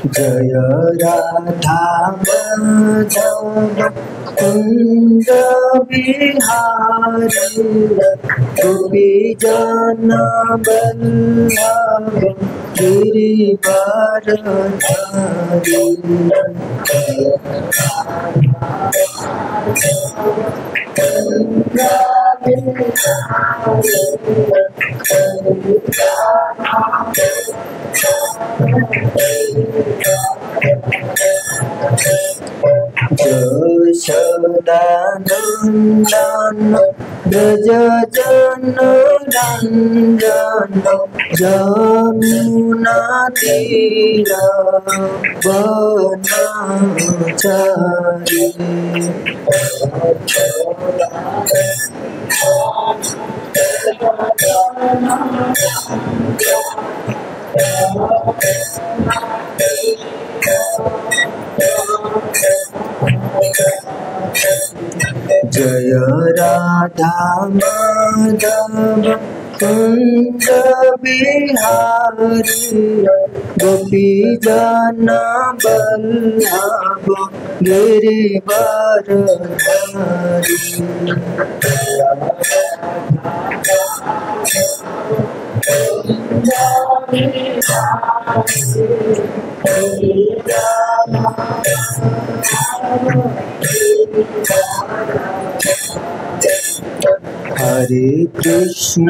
जय राधा माधव कुंज बिहारी गोपी जन बल्लभ गिरिवरधारी। यशोदानंदन व्रज जन रंजन यमुना तीर वनचारी। जय राधा माधव कुंज बिहारी गोपी जन बल्लभ गिरिवरधारी। हरे कृष्ण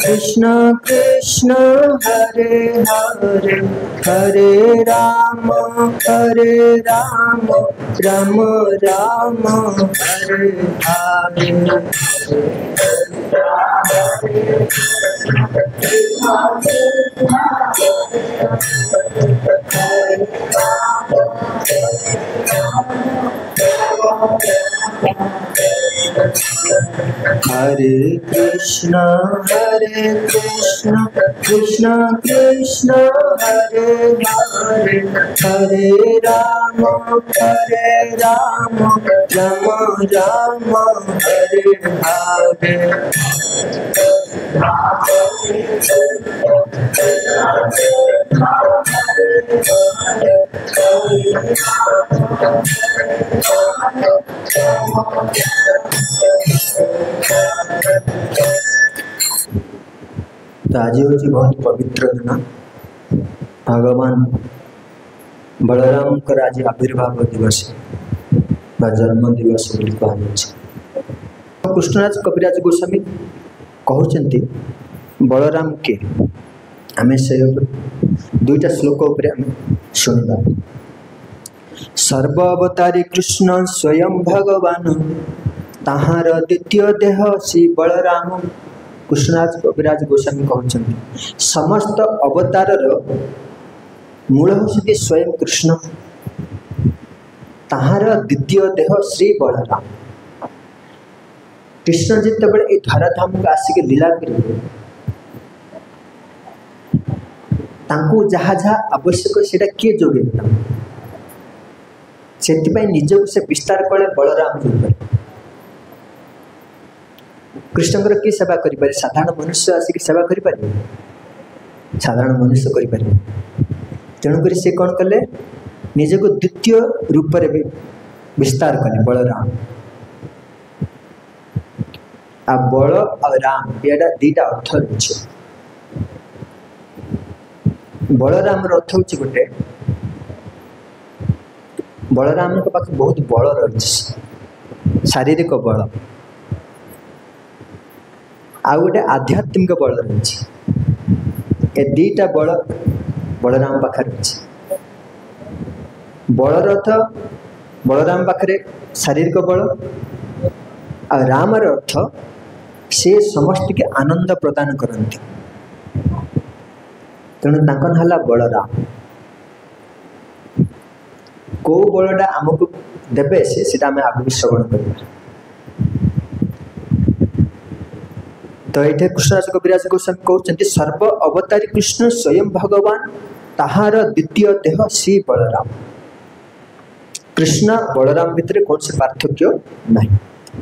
कृष्ण कृष्ण हरे हरे हरे राम राम राम हरे हरे। हरे कृष्ण कृष्ण कृष्ण हरे हरे हरे राम राम राम हरे हरे। तो आज हूँ बहुत पवित्र दिन भगवान बलराम आज आविर्भाव दिवस बा जन्म दिवस बोली कहुच्छे। कृष्णराज कविराज गोस्वामी कहते बलराम के आम से दुईटा श्लोक उपर शुणा। सर्व अवतारी कृष्ण स्वयं भगवान ताहार द्वितीय देह श्री बलराम। कृष्णराज कविराज गोस्वामी कहते समस्त अवतार मूल होती स्वयं कृष्ण ताहार द्वितीय देह श्री बलराम। कृष्ण जितेबाला ये धराधाम को आसिक लीला करेंगे जहाँ जहाँ आवश्यक से किए जोगे से निजक से विस्तार कले बलराम जो कृष्णकर किए सेवा करें साधारण मनुष्य आसिक सेवा करें साधारण मनुष्य करें तेणुक से कौन कले निजक द्वितीय रूप में भी विस्तार कले बलराम। आ बल और राम ये दीटा अर्थ रही। बलराम अर्थ हूँ गोटे बलराम पाखे बहुत बल रही शारीरिक बल आ गोटे आध्यात्मिक बल रही। ए दीटा बल बलराम पाखे रही। बलर अर्थ बलराम पाखे शारीरिक बल आ रामर अर्थ से समस्त के आनंद प्रदान करते तेणु ना बलराम। कौ बलटा आमको देवे से आम आगे श्रवण करवा। तो ये कृष्णराज कविराज गोस्वामी कहते सर्व अवतारी कृष्ण स्वयं भगवान ताहार द्वितीय देह श्री बलराम। कृष्ण बलराम भितर कौन से पार्थक्य नहीं।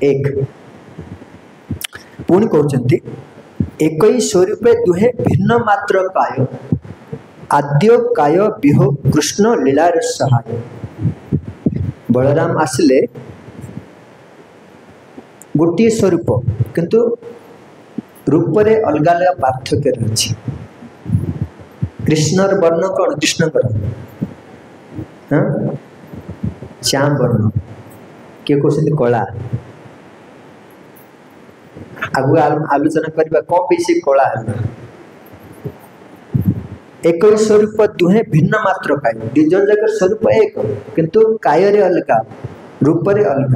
एक पुणी कहते एक ही स्वरूपे दुहे भिन्न मात्र काय आद्य काय विहो कृष्ण लीलार सहाय। बलराम आसिले गोटे स्वरूप किंतु रूप रे अलग अलग पार्थक्य रही। कृष्णर वर्ण कौन कृष्णकर श्याम वर्ण किए कहते कला आगु आलोचना करबा कौन भी से कला एक स्वरूप दुहे भिन्न मात्र काय दिजन जाक स्वरूप एक किंतु काय रे अलग रूप रे अलग।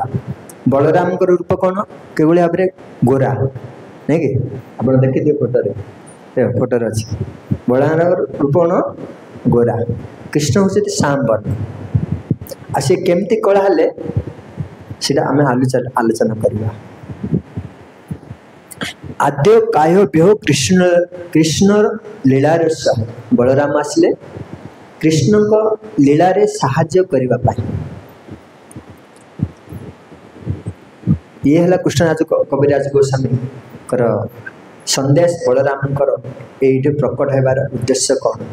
बलराम रूप कौन केवल भाव में गोरा नहीं कि आप देखिए फोटो फोटो अच्छी बलराम रूप कौन गोरा कृष्ण हूँ श्याम वर्ण आ सी केमती कला हेले सीटा आम आलोचना करवा। आद्य काय व्योह कृष्ण कृष्ण लीलार सह बलराम आसिले कृष्ण को लीला रे साहाय्य करबा पाई। ये है कृष्णराज कविराज गोस्वामी कर संदेश बलराम ये प्रकट होबार उद्देश्य कौन।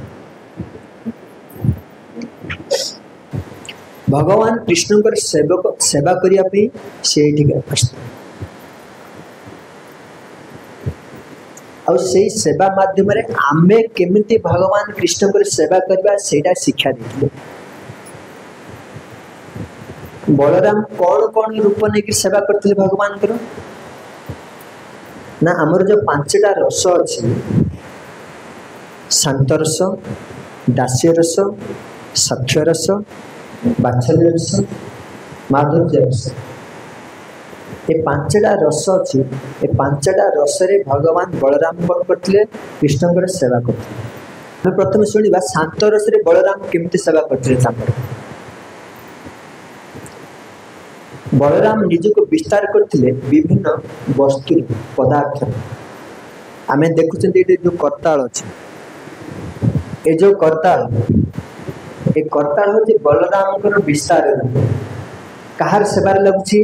भगवान कृष्ण सेवक सेवा करने से आ से सेवा माध्यम आमे केमिति भगवान कृष्ण सेवा करबा सेटा शिक्षा देते। बलराम कौन कौन रूप नहीं सेवा करते भगवान कर ना आमर जो पांचटा रस अच्छी शांत रस दास्य रस सख्य रस बात्सल्य रस माधुर्य रस ये पांचटा रस अच्छी ये पांचटा रस रे भगवान बलराम कौन करते कृष्ण सेवा करते। प्रथम शुणा शांत रस रे बलराम केमती सेवा करते। बलराम निजक विस्तार करते विभिन्न वस्तु पदार्थ आम देखुं जो करताल अच्छे ये जो करताल ये करताल हूँ बलराम विस्तार कहार सेवार लगुच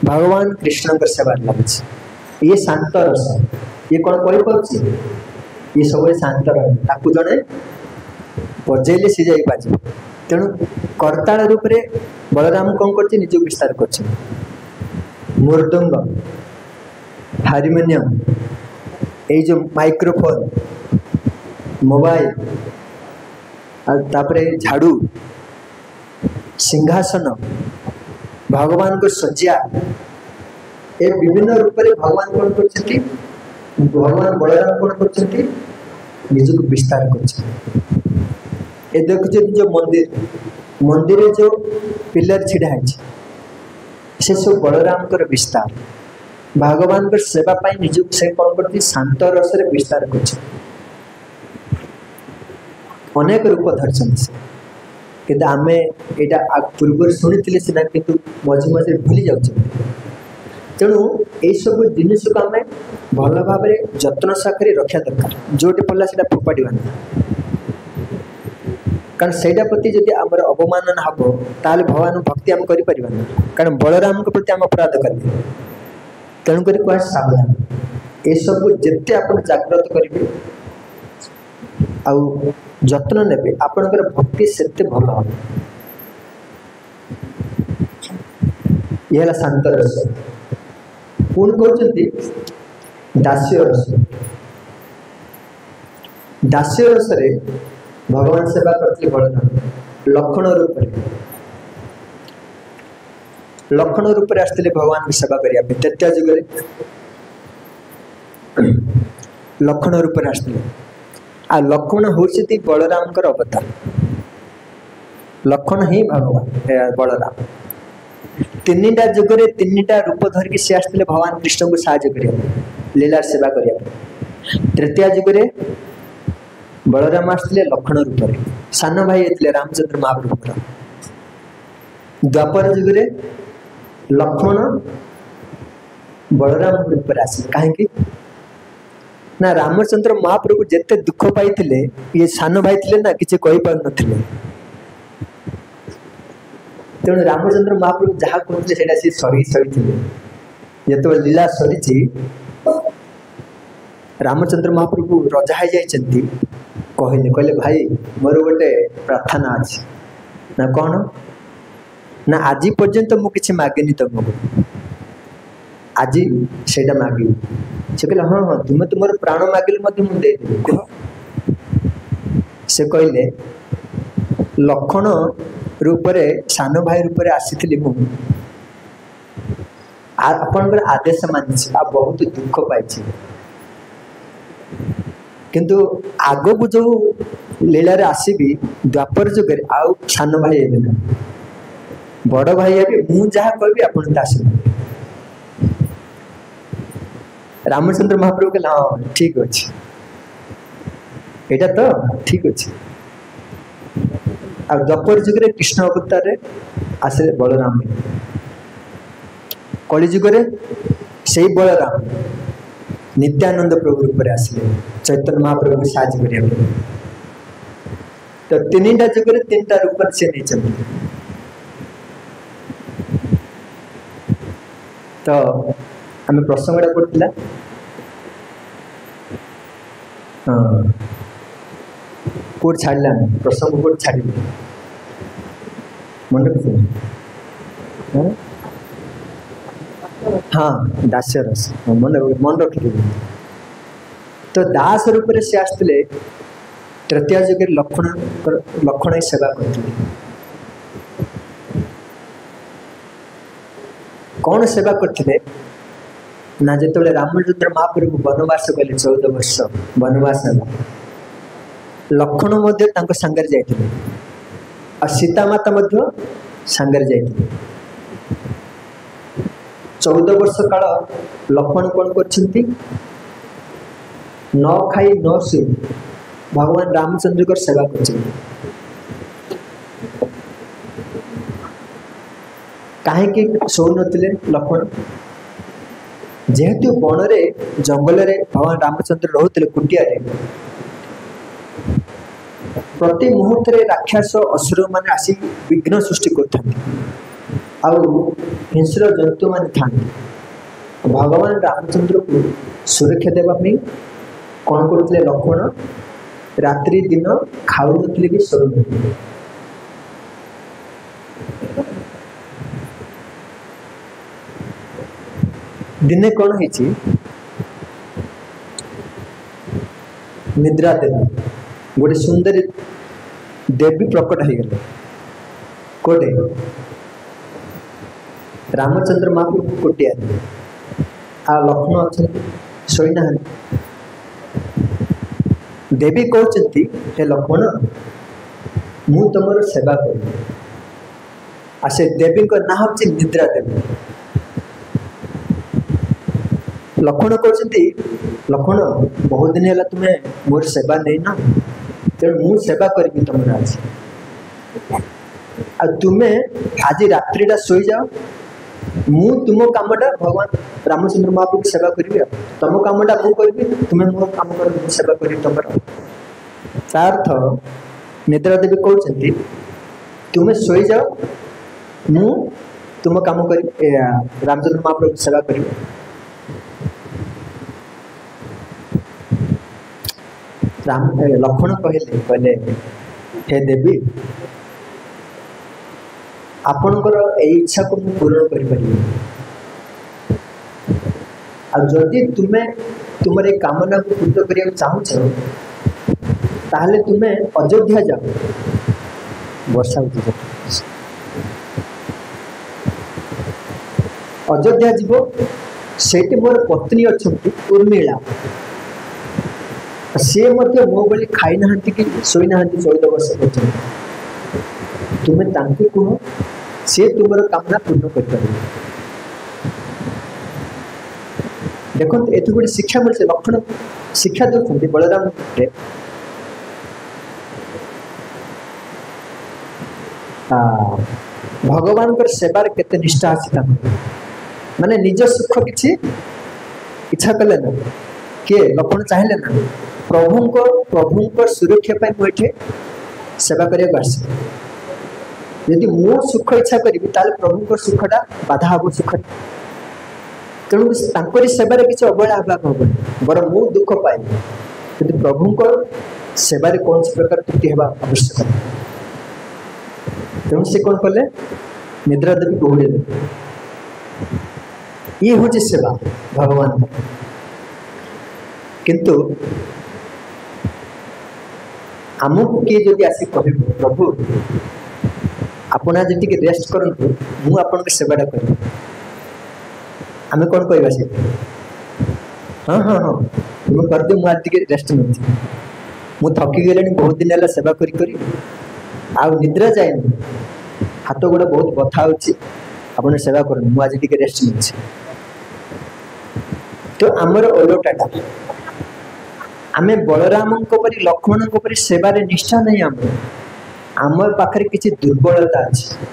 भगवान कृष्ण सेवार लगुच। ये शांत रस ये कौन कही ये सब शांत रहा जड़े बजेले सी जा पाज तेणु करताल रूप से बलराम कौन कर निज विस्तार कर मृदंग हारमोनियम ये जो माइक्रोफोन मोबाइल तापरे झाड़ू सिंहासन भगवान को सज्जा ये विभिन्न रूप से भगवान कौन कर भगवान बलराम कौन कर निज को विस्तार कर। ये देखुचे जो मंदिर मंदिर जो पिलर छिड़ा है से सब बलराम कर विस्तार भगवान कर सेवा पाई निज से कौन करती शांत रस रे विस्तार कर अनेक रूप धरछन से कि आम यहाँ पूर्व शुणी सीना कि मझे मझे भूली जाऊँ। तेणु यही सब जिनिस को आम भल भाव जत्न साखरे रखा दरकार जोटी पड़ा से फोपाड़ा कारण सहीटा प्रति जब आम अवमान हम ताल भगवान भक्ति आम कर कारण बलराम के प्रति आम अपराध करें। तेणुक कह सावधान ये सब जिते आप जागृत करेंगे आउ जत्न ने आपणकर भक्ति से भल हम। यह शांत रस पुणी कहते दास्य रस दास्य रस रे भगवान सेवा करते बलराम लक्षण रूप से आसते भगवान की सेवा करने त्रेता जुगे लक्षण रूप से आसते आ लक्ष्मण हूँ बलराम अवतार लक्ष्मण ही भगवान बलराम तीनटा जुगे तीनटा रूप धरिकी सी आसते भगवान कृष्ण को साहाय्य कर लीला सेवा करने। तृतीय जुगे बलराम आसते लक्ष्मण रूप में सान भाई होते रामचंद्र महाप्रभु। द्वापर जुगे लक्ष्मण बलराम रूप में आसे कहीं ना रामचंद्र महाप्रभु जिते दुख पाई ये सान भाई थे ना किसी कही पार न तेणु रामचंद्र महाप्रभु जहाँ कहते सी सरी सरी जो लीला सरी रामचंद्र महाप्रभु रजा हो जाती कहले कहले भाई मोर गोटे प्रार्थना अच्छे ना कौन ना आज पर्यंत मु किसी मागिनी तुमको आज से मागे से कहले हाँ हाँ तुम तुम प्राण मागिले मुझे कह से कहले लक्षण रूप सान भाई रूप आसी आपन आदेश मानी आ बहुत दुख पाई किंतु आग को जो लीला आसबि द्वापर जुगे आउ सान भाई है ना बड़ भाई है मु जहाँ कहि आपन रामचंद्र महाप्रभु कहले हाँ ठीक अच्छे यहाँ तो ठीक अच्छे आ द्वापर जुगे कृष्ण अवतार आसे बलराम कली जुगे से बलराम नित्यानंद प्रभु रूप आसिले चैतन्य महाप्रभु को साहय करने तो तीन टा जुगे तीन टा रूप से नहीं तो आम प्रसंगटा पड़ता हाँ कोट छाड़ा प्रसंग कोट छाड़ मन रख हाँ दास्य रस मन रखी तो दास रूप से आसते तृतीय जुगे लक्षण सेवा करते कौन सेवा करते ना जो रामचंद्र महाप्रभु वनवास गले 14 वर्ष वनवास लक्षण सांगे जाते आ सीता माता सांगे जाते 14 वर्ष काल लक्ष्मण कौन कर न खाई न शोई भगवान रामचंद्र को सेवा कर कहीं शो नथिले लक्ष्मण जेहेतु वन रे जंगल रे भगवान रामचंद्र रोते कुटिया प्रति मुहूर्त राक्षस असुर मान आसी विघ्न सृष्टि कर हिंस्र जंतु मान था भगवान रामचंद्र को सुरक्षा देवाई कौन करते लक्ष्मण रात्रि दिन खाऊ नी कि शो न दिने कौन है निद्रा देवी गोटे सुंदर देवी प्रकट हो गले कोटे रामचंद्र महाप्रभु कोटिया आ लक्ष्मण अच्छा शोना देवी कहते हे लक्ष्मण मु तुम सेवा कर से देवी ना हूँ निद्रा देवी लक्ष्मण कहते लक्ष्मण बहुत दिन है तुम्हें मोर सेवा नहीं ना तेणु मु सेवा करी तुम आज तुम्हें आज रात्रिटा शोई जाओ मु तुम कामटा भगवान रामचंद्र महाप्रभु सेवा करी तुम कामटा मु करी तुम्हें मोर काम कर सेवा करी तुम अर्थ निद्रा देवी कहते तुम्हें शोई जाओ मु तुम काम करी रामचंद्र महाप्रभु सेवा करी राम लक्ष्मण कहले कहले हे देवी आपणकर इच्छा को मु पूर्ण करि जदि तुम्हें तुम कामना को पूर्ण करने चाहूँ ताहले तुम्हें अयोध्या जाओ वर्षा अयोध्या जीव से मोर पत्नी अच्छा उर्मिला सी मो बड़ी खाई ना कि शोई ना 14 वर्ष पर्यटन तुम्हें कह सी तुम कामना पूर्ण कर देखो ये गोटे शिक्षा मिलते लक्ष्मण शिक्षा देखते बलराम भगवान सेवार केते निष्ठा आसी माने निज सुख किसी इच्छा कले ना किए लक्ष्मण चाहले ना प्रभु सुरक्षा मुझे सेवा करने यदि मो सुख इच्छा करी प्रभु सुखटा बाधा हम सुख तेणु सेवार किसी अवहेला हम बर मु दुख पाए कि प्रभु सेवारे कौन प्रकार त्रुटि हेबा आवश्यक तेणु से कौन कले निद्रा देवी घोड़े देवी ये हूँ सेवा भगवान किंतु आमको किए जदि आसी कह प्रभु आपण आज टी रेस्ट करूँ मु आपण सेवाटा कर आम कौन कहवा से हाँ हाँ हाँ तुम कर दे मुझे टी रेस्ट नहीं मु थकी गले बहुत दिन है सेवा करी आउ निद्रा जाए हाथ गोड़ बहुत बथा हो सेवा कर मुझे टी रेस्ट नहीं तो आमर ओलटाटा आम बलराम लक्ष्मण सेवार निष्ठा नहीं आम पाखे किसी दुर्बलता अच्छी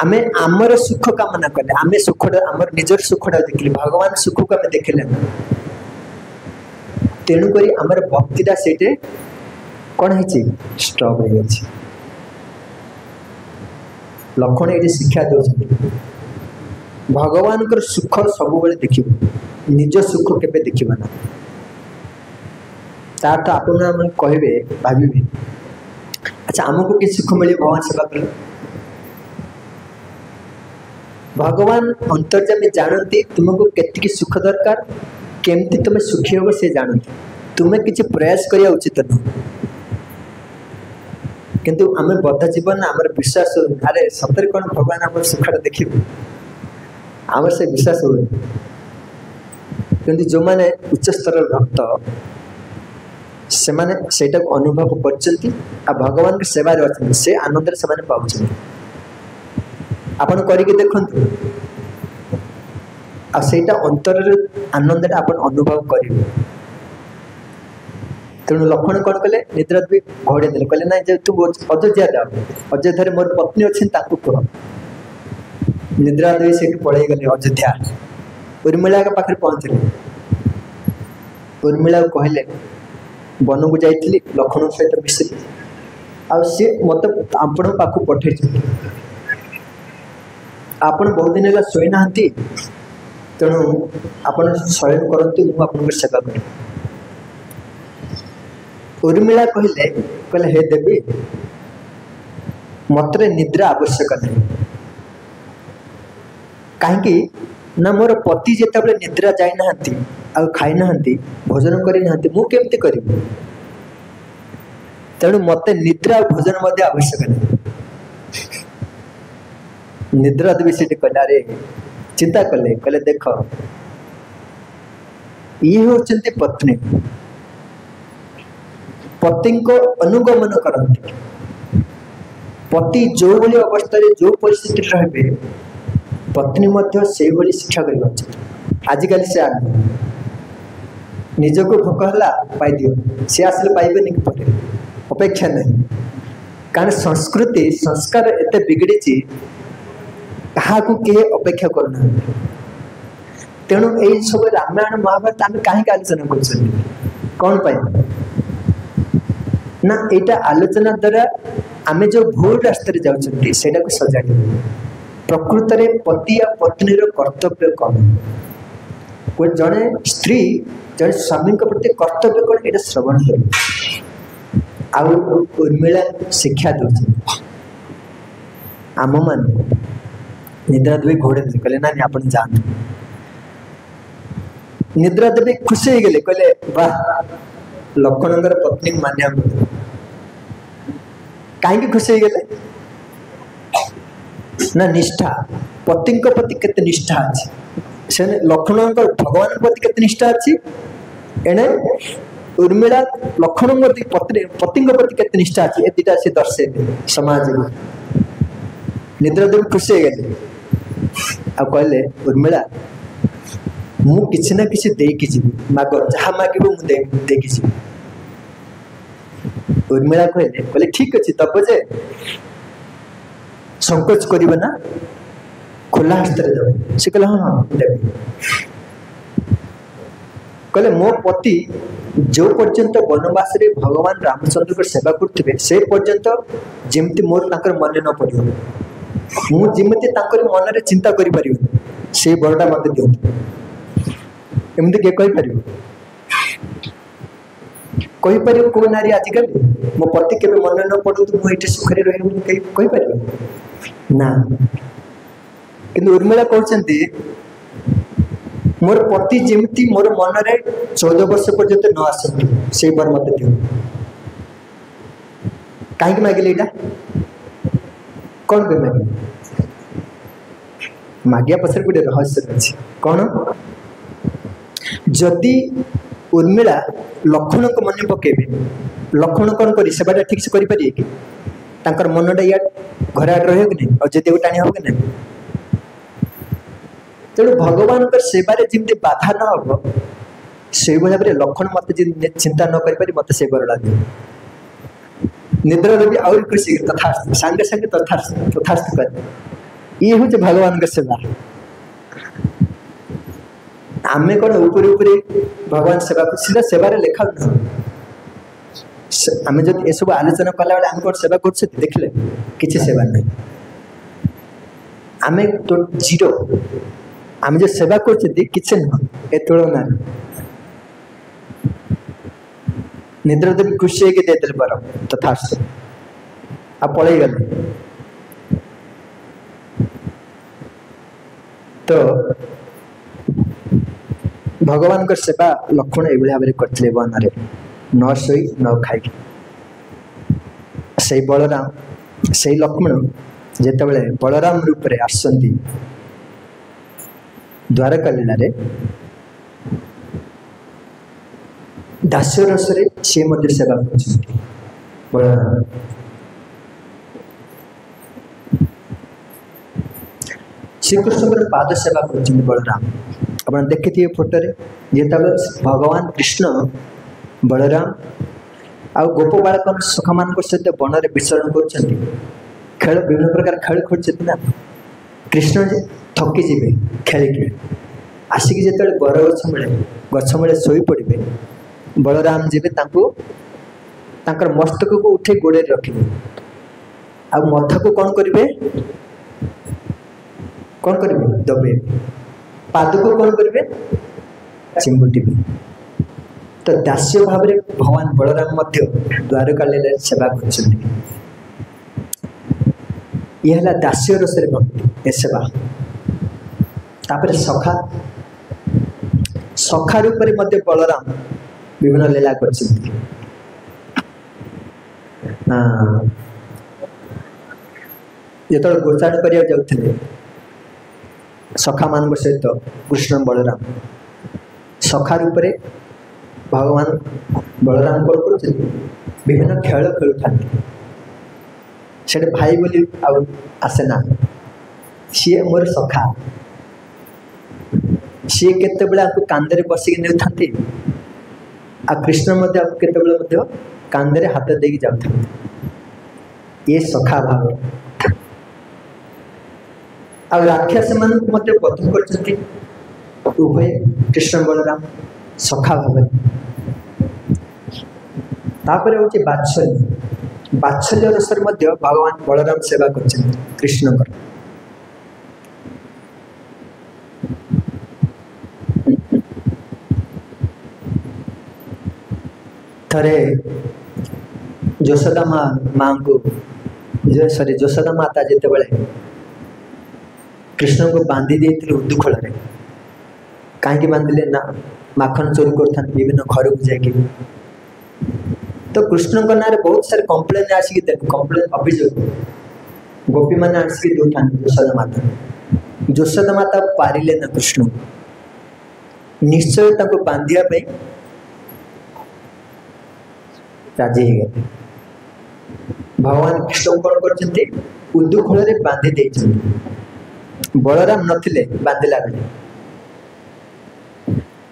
आम आमर सुख कामना कले आम सुख आम निजर सुखटा देखिले भगवान सुख को आम देखले तेणुक आमर भक्तिटा से कौन है स्ट्रॉक हो लक्ष्मण ये शिक्षा दे भगवान सुख सब देख निज सुख केबे देखिबा ना तार तो आप कहे भावी अच्छा आमको कि सुख मिले भगवान सेवा कर भगवान अंतर्जामी जानती तुमको केतिकी सुख दरकार केमती तुम सुखी हो से जानती तुम्हें किसी प्रयास करने उचित नुह किंतु आम बद्ध जीवन आम विश्वास अरे सतरे कौन भगवान आम सुखटा देखिए आम से विश्वास हो जो मैंने उच्च स्तर भक्त से माने सेटा को अनुभव करचंती आ भगवान के सेवा रे से आनंद से माने पाउछन आपण करिके देखंतु आ सेटा अंतर रे आनंद आपण अनुभव करिवे तेणु लक्ष्मण कौन कले निद्रा भी घोड़े देले कहले ना जे तू अयोध्या जा अयोध्या मोर पत्नी अछि ताकू कह निद्रा देवी से पड़े गले अयोध्या उर्मिला के पाखे पहुंचले उर्मिला कहले वन को जाइली लक्ष्मण सहित मिसिली आ सी मत आपण पाखु पठे आपण बहुत दिन है शोई ना तेणु आपण शयन करते मुझे आपन सेवा कर उर्मिला कहले कहले हे देवी मत निद्रा आवश्यक नहीं कहीं ना मोर पति जिते निद्रा जाई नहांती आ खाई नहांती भोजन करी नहांती मु केमती करी तेणु मत निद्रा भोजन मध्य आवश्यक नहीं निद्रा देवी से कहले अरे चिंता कले कहले देख ये होचंती पत्नी पति को अनुगमन करती पति जो भली अवस्था जो परिस्थिति रहे पत्नी मध्य से भली शिक्षा करवा आजिकल से आगे निजको भोक है पाई दियो सी आसले पाइबे नहीं पर अपेक्षा नहीं कारण संस्कृति संस्कार एते बिगड़ी क्या किए अपेक्षा करना तेणु यही सब रामायण महाभारत आम कहीं आलोचना कर कौन पाई ना यहाँ आलोचना द्वारा आम जो भूल रास्ते जाऊँ से सजाड़ी प्रकृत में पति या पत्नी कर्तव्य कौन कोई जड़े स्त्री जड़े स्वामी प्रति कर्तव्य कौन ये श्रवण कर उर्मिला शिक्षा दे आम मान निद्रा देवी घोड़े कहले ना आप जान निद्रा देवी खुशी हो गले कहले वाह लक्ष्मण पत्नी मान्या कहीं खुशी हो गले ना निष्ठा पति प्रति केते निष्ठा अच्छी से लक्ष्मण भगवान प्रति केते निष्ठा अच्छी एणे उर्मिला लक्ष्मण प्रति पति प्रति केते निष्ठा अच्छी ए दुटा से दर्शे समाज निद्रा देवी खुशी हो गले आ कहले उर्मिला मु किसी ना किसी देकी जीवी माग जहाँ मागे मुझे देकी जीवी उर्मिला कहले कहले ठीक अच्छे तब जे संकोच करिबे ना खुला हस्त दे से कहले हाँ हाँ देवी कहले मो पति जो पर्यंत वनवास रे भगवान रामचंद्र को सेवा करते से पर्यंत जमती मोर ताकर मन न पड़ो मुझे मन रे चिंता करि परिबे से बरटा मत दियो एमती के कही पार कहीपर कौ नारी आजिकल मो पति के मन न पड़ू मुझे सुखरे रहीपर ना कि उर्मिला कहते मोर पति जमी मोर मन में 14 वर्ष पर्यंत न आसतु से बर मत दियो कहीं मागिले कौन पे मागे मागिया पछर गोटे रहस्य अच्छे कौन जदि उर्मिला लक्ष्मण को मन पकेबे लक्ष्मण कौन करी सेवाटा ठीक से करें कि मनटा या घर आड़ रही कि नहीं और जदि टाणी हम कि नहीं तेणु भगवान सेवारे जमी बाधा न हम से भाव में लक्ष्मण मत चिंता न कर मत से बरड़ा दिए निद्रा भी आउरी खुशी तथास्तु सांगे सांगे तथास्तु कर ये हूँ भगवान का सेवा आमे कौन ऊपर भगवान सेवा सीधा सेवार लेखा न आम जब सब आलोचना कला बेले आम कौन सेवा कर देखले किसी सेवा नहीं आम तो जीरो आम जो सेवा कर नुह ए तुलना निद्रा देवी खुशी होगी देते बर तथास्तु आ पलि गले तो भगवान का सेवा लक्ष्मण ये भाव में करते वन में न शोई न खाई से बलराम से लक्ष्मण जिते बलराम रूप में आसती द्वारका लीला दास्य रस से सेवा कर बलराम श्रीकृष्ण पाद सेवा कर बलराम आप देखिए फोटो जिते भगवान कृष्ण बलराम आ गोप बालक सुख मान सहित वन में विचरण कर खेल विभिन्न प्रकार खेल खेलते ना कृष्ण थकी जी खेलिकी आसिक जो बरगछ मूले शोई पड़े बलराम जी मस्तक को उठे गोड़े रखिए आ मथा को कौन करेंगे दबे पाद को कौन करेंगे चिंबुटिबे तो दास्य भाव में भगवान बलराम द्वारका लीला सेवा कर दास्य रस भक्ति सेवा तापर सखा सखा रूप में बलराम विभिन्न लीला कर जो गोचारण करा जाते सखा मान सहित कृष्ण बलराम सखा रूप में भगवान बलराम कौन कर विभिन्न खेल खेलुता से भाई बोली आसे ना सी मोर सखा सी केत कांदे बसिक नहीं आ कृष्ण केत कांदे हाथ देकी जाता ये सखा भाव आ राक्षस मान बध कर उभय कृष्ण बलराम सखा भाव तापर हूँ बात्सल्य बात्सल्य रसर भगवान बलराम सेवा कर कृष्ण थरे यशोदा माँ को सॉरी यशोदा माता जिते बड़े कृष्ण को बांधी देते उदुखल कहीं बांधिले ना माखन चोरी कर विभिन्न घर को जाकि तो कृष्ण ना बहुत सारे कंप्लेन आसिक कंप्लेन अभियोग गोपी मैंने आसिक दौथा यशोदा माता पारिले ना कृष्ण निश्चय बांधिया राजी हो गए भगवान कृष्ण कौन कर उदुखल बांधी दे बलराम नथिले बांधिला बेले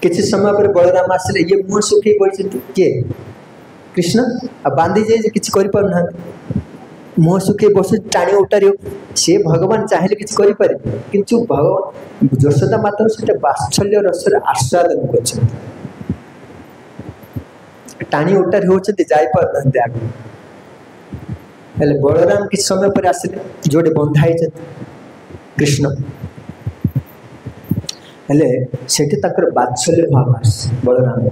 किसी समय पर बलराम आसिले ये मुह सुखी किए कृष्ण आ बांधी जाए किसी कर मुह सुखी बस टाणी उठार सी भगवान चाहिए किसी करें किंतु भगवान यशोदा माता से बात्सल्य रस आस्वादन कर टाणी उठार होती जापार आगे बलराम किसी समय पर आसिले जोड़े बंधाई कृष्ण हेले बात्सल्य भाव आस बलराम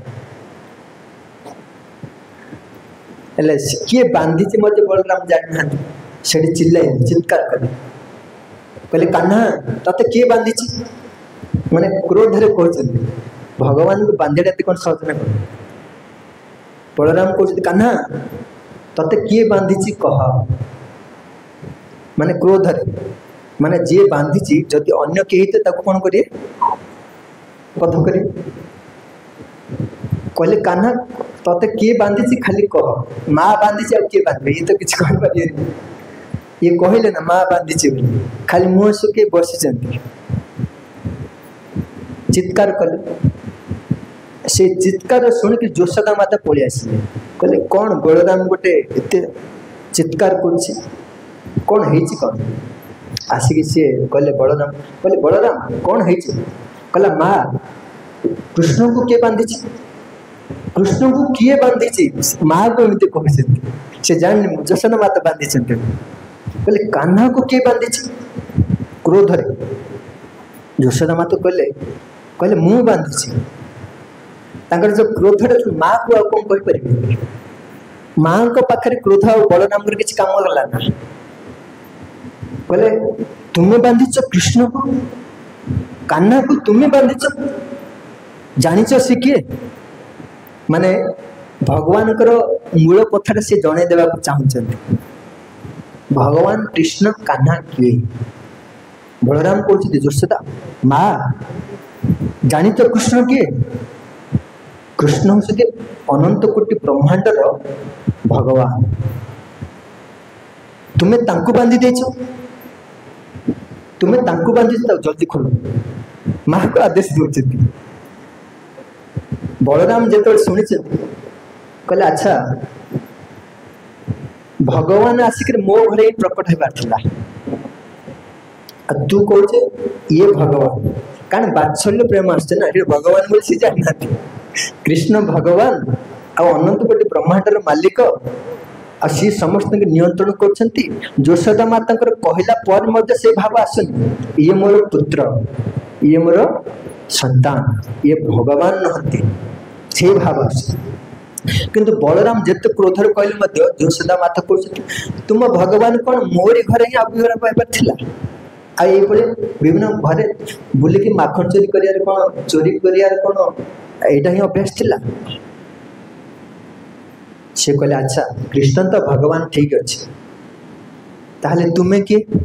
हेले किए बांधी मत बलराम जानी ना से चिल्लाई चित्कार कले कहले कान्हा तते किए बांधी माने क्रोध कहते भगवान को बांधे कौन सहज ना कर बलराम कहते कान्हा तते किए बांधी कह माने क्रोध माने जी बांधी जदि अन्य कही तो कौन करे कथ करे कहले कान्हा तते किए बांधी खाली कह माँ बांधी आ किए बांधे ये तो किसी कह पारे ये कहले ना माँ बांधी खाली मुँह सुखे बसी चित्कार कले से चित्कार शुणिक जोशोदा माता पलि आस कहले कौन बलराम गोटे एत चित्कार कर कौन कौन आसिक सी कहले बलराम कौन है कहला माँ कृष्ण को किए बांधी कृष्ण को किए बांधी माँ को एमती कहते से जान जोशोदा माता बांधी कहले कान्हा को किए बांधी क्रोध जोशोदा माता कहले मु बांधी जो क्रोध माँ को कौन कहीपर माँ को पाखे क्रोध आ बलराम किसी कम गला ना कहले तुम्हें बांधिच कृष्ण को कान्हा को तुम्हें बांधिच जानिच सी किए माने भगवान मूल कथा से जन देवा चाहते भगवान कृष्ण कान्हा किए बलराम कहते जोशोदा माँ जानिच कृष्ण किए कृष्ण हूँ अनंत कोटि ब्रह्मांडर भगवान तुम्हें तांकु बांधी देछ तुम्हें तांकु बांधी जल्दी खोलो माँ को आदेश दे बलराम जो शुणी कहले अच्छा भगवान आसिक मो घरे प्रकट होबार तू कहे ये भगवान कारण बात्सल्य प्रेम आसছে ना भगवान बोली सी जाना कृष्ण भगवान आ अनंत कोटि ब्रह्मांडर मालिक आ सी समस्त नियंत्रण कर जोशोदा माता कहला पर से भाव आसनी ये मोर पुत्र ये मोर संतान ये भगवान नहंती से भाव आस किंतु बलराम जिते क्रोधर कहले जोशोदा माता कहते तुम भगवान कौन मोरी घरे ही आविर्भाव पाइबार थिला आ विभिन्न घरे बुलिकी माखन चोरी कर कौन चोरी कर कौन यहाँ ही अभ्यास थिला से कहले अच्छा कृष्ण तो भगवान ठीक अच्छे ताहले तुम्हें किए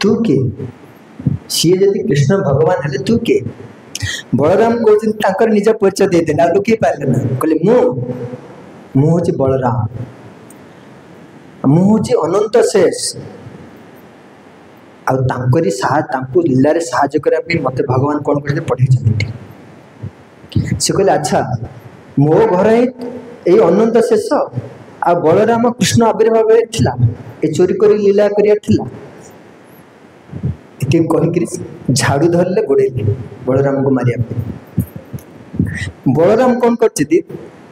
तू किए सी जदि कृष्ण भगवान हेले तू किए बलराम कहते निज परिचय देदेले आ लुकई पारे ना कहले मु हूँ बलराम मु हूँ अनंत शेष आरी लीलार साहय करने मत भगवान कौन कर पठे से कहले अच्छा मो घर ही अनंत शेष आ बलराम कृष्ण आविर्भाव ये चोरी कर लीला कर कहीकि झाड़ू धरले गोड़े बलराम को मारिया बलराम कौन कर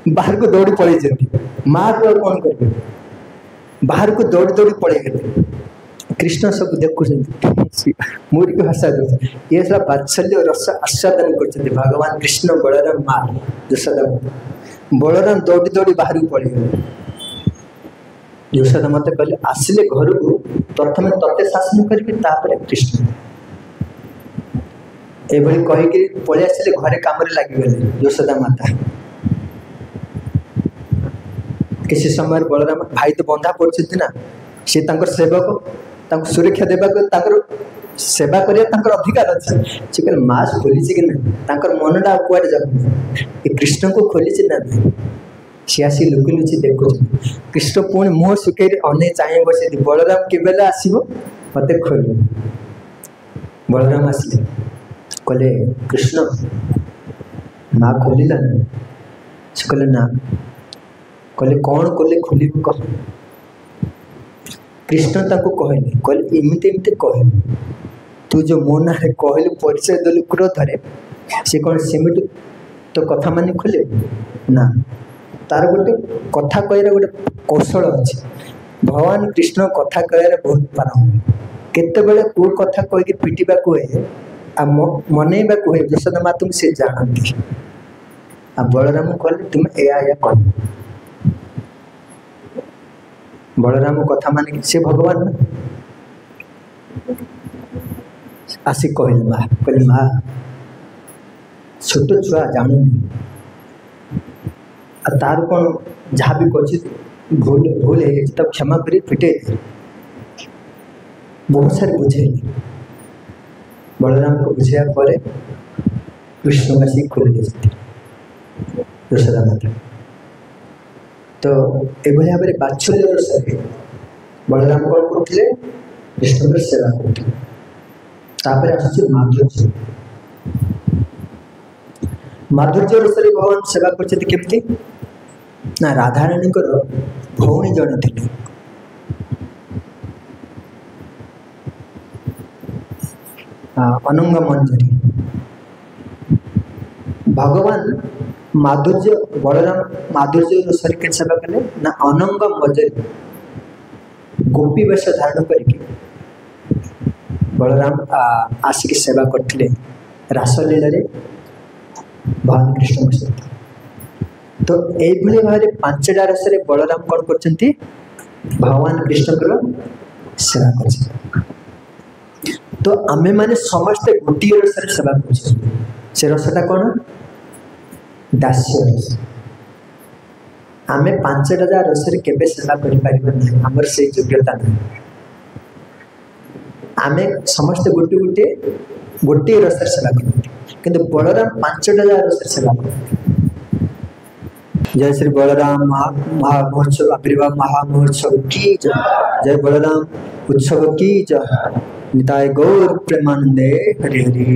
बाहर को दौड़ी पड़े माँ को कौन कर बाहर को दौड़ी दौड़ी पड़े गए कृष्ण सब देखु मुड़ी को हसा दे ये सब बात्सल्य रस आस्वादन कर भगवान कृष्ण बलराम माँ जोशोदा बलराम दौड़ी दौड़ी बाहर को पड़े गए जोशोदा मत कहले आसिले घर को प्रथम तते शासन करें कृष्ण ये कहीकि पलि आसिले घरे काम लगिगले जोशोदा माता किसी समय बलराम भाई तो बंधा पड़ते ना सी सेवक सुरक्षा देवा सेवा करिया अधिकार अच्छे से कह मास खोली कि ना मनटा कुआडे जा कृष्ण को खोली ना सी आसी लुकी लुचि देखु कृष्ण पुणी मुह सुखे अने चाहे बस बलराम के आसो मत खोल बलराम आसिले कहले कृष्ण माँ खोलिला से कहले ना कहले कौन कले खोल कह कृष्ण कहले कहले एमती एमती कह तू जो मो ना कहलु परिचय देलु क्रोधरे से कौन सेमिट तो कथा मानी खोले ना तार गोटे कथा कहर गोटे कौशल अच्छे भगवान कृष्ण कथा कहर बहुत पारंग केतबेले को कथा कहीकि पिटिबा हुए आ मनइबा हुए जोशोदा माता से जानती आ बलराम कहले तुम या कह बलराम कथा मान से भगवान ना आसी कहल माँ छोट छुआ जानूनी तार कौन जहाँ भी कर भूल भूल है तब क्षमा करी फिटे बहुत सारे बुझे बलराम को बुझाया पर कृष्ण का सी खोल यशोदा माता तो ये भाव में बात्सल्य रस बलराम कौन करते कृष्ण सेवा करते आस माधुर्य माधुर्य रस भगवान सेवा करते ना राधाराणी भौणी जड़े थे अनंग मंजरी भगवान माधुर्य बलराम माधुर्य रसर के सेवा कले ना अनंग मंजरी गोपी वेश धारण करके बलराम आसिक सेवा करते रासलीला भगवान कृष्ण सहित तो यही भाव में पांचटा रस बलराम कौन कर भगवान कृष्ण सेवा कर तो आमे माने समस्ते गोटे रस सेवा कर रसटा कौन दास्य रस आमे पांचटा रस केबे सेवा कर आमर से योग्यता नहीं आमे समस्ते गोटे गोटे गोटे रस सेवा कर किंतु बलराम पांचटा रस सेवा कर जय श्री बलराम महोत्सव आविर्भाव महामहोत्सव की जय बलराम उत्सव की जय निताय गौर प्रेमानंदे हरि हरि।